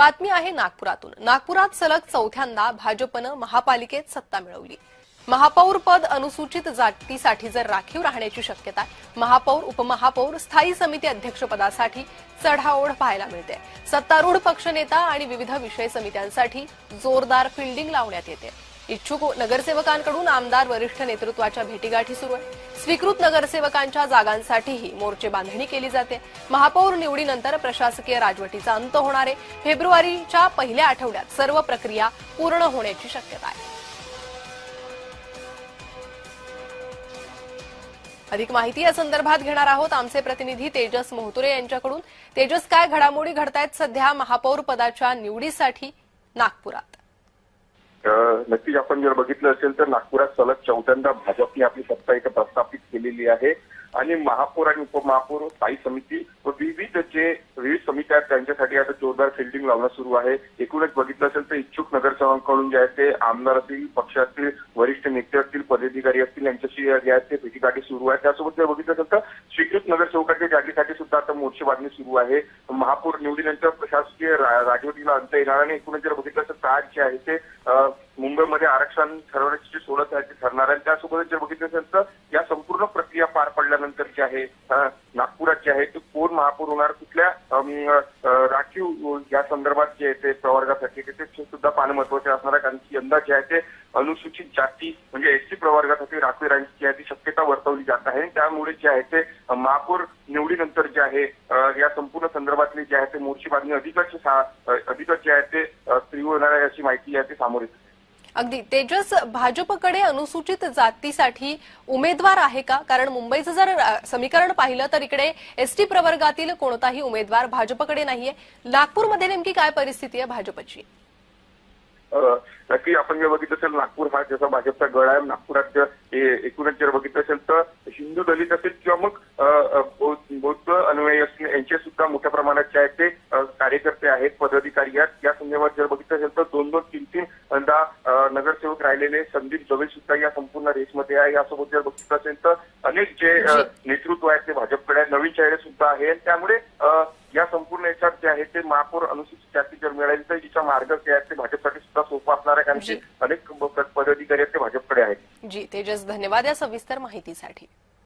बातमी आहे नागपुरातून। नागपुरात सलग चौथ्यांदा भाजपनं महापालिकेत सत्ता मिळवली। महापौर पद अनुसूचित जातीसाठी जर राखीव राहण्याची शक्यता आहे। महापौर, उपमहापौर, स्थायी समिती अध्यक्षपदासाठी चढाओढ पाहायला मिळते। सत्तारूढ पक्षनेता आणि विविध विषय समित्यांसाठी जोरदार फिल्डिंग लावण्यात येते। इच्छुक नगरसेवकांकडून आमदार वरिष्ठ नेतृत्वाच्या भेटीगाठी सुरू आहे। स्वीकृत नगरसेवकांच्या जागांसाठीही मोर्चे बांधणी केली जाते। महापौर निवडीनंतर प्रशासकीय राजवटीचा अंत होणार आहे। फेब्रुवारीच्या पहिल्या आठवड्यात सर्व प्रक्रिया पूर्ण होण्याची शक्यता आहे। अधिक माहिती या संदर्भात घेणार आहोत आमचे प्रतिनिधी तेजस मोहतुरे यांच्याकडून। तेजस, काय घडामोडी घडतायत सध्या महापौर पदाच्या निवडीसाठी नागपुरात? नक्कीच आपण जर बघितलं असेल तर नागपुरात सलग चौथ्यांदा भाजपने आपली सत्ता इथे प्रस्थापित केलेली आहे आणि महापौर आणि उपमहापौर, स्थायी समिती व विविध समित्या आहेत त्यांच्यासाठी आता जोरदार फिल्डिंग लावणं सुरू आहे। एकूणच बघितलं असेल तर इच्छुक नगरसेवकांकडून जे आहे ते आमदार असतील, पक्ष असतील, वरिष्ठ नेते असतील, पदाधिकारी असतील यांच्याशी जे आहे ते भेटीगाठी सुरू आहे। त्यासोबत जर बघितलं असेल तर स्वीकृत नगरसेवकांच्या जागेसाठी सुद्धा आता मोर्चे बांधणी सुरू आहे। महापौर निवडीनंतर प्रशासकीय राजवटीला अंत येणार आणि एकूणच जर बघितलं तर आज जे आहे ते मुंबईमध्ये आरक्षण ठरवण्याची जी सोडत आहे ती ठरणार आहे। त्यासोबत जर बघितलं असेल तर या संपूर्ण प्रक्रिया पार पडल्यानंतर जे आहे नागपुरात जे आहे ते कोण महापौर होणार, कुठल्या राखीव या संदर्भात जे आहे ते प्रवर्गासाठी ते सुद्धा पाहणं महत्वाचे असणार आहे। कारण की यंदा जे आहे ते अनुसूचित जाती म्हणजे एसटी प्रवर्गासाठी राखीव राहण्याची जी आहे ती शक्यता वर्तवली जात आहे। त्यामुळे जे आहे ते महापौर निवडीनंतर जे आहे या संपूर्ण संदर्भातली जे आहे ते मोर्चे बांधणी अधिकच जे आहे ते तीव्र होणार आहे अशी माहिती आहे ते समोर येते। अगदी तेजस, भाजपकडे अनुसूचित जातीसाठी उमेदवार आहे का? कारण मुंबईचं जर समीकरण पाहिलं तर इकडे एसटी प्रवर्गातील कोणताही उमेदवार भाजपकडे नाहीये। नागपूरमध्ये नेमकी काय परिस्थिती आहे भाजपची? नक्की आपण जर बघितलं असेल नागपूर हा जसा भाजपचा गड आहे। नागपुरात एकूणच जर बघितलं असेल तर हिंदू, दलित असेल किंवा मग बौद्ध अनुयायी असतील यांचे सुद्धा मोठ्या प्रमाणात जे आहेत ते कार्यकर्ते आहेत, पदाधिकारी आहेत। या संदर्भात जर बघितलं असेल तर 2-2, 3-3 नगरसेवक राहिलेले संदीप जोबे सुद्धा या संपूर्ण रेसमध्ये आहे। यासोबत जर बघितलं असेल तर अनेक जे नेतृत्व आहेत ते भाजपकडे आहे, नवीन चेहरे सुद्धा आहेत। त्यामुळे या संपूर्ण याच्यात जे आहे ते महापौर अनुसूचित जाती जर मिळाली तर जिचा मार्ग जे आहे ते भाजपसाठी सुद्धा सोपा असणार आहे, कारण की अनेक पदाधिकारी आहेत ते भाजपकडे आहेत। जी तेजस, धन्यवाद या सविस्तर माहितीसाठी।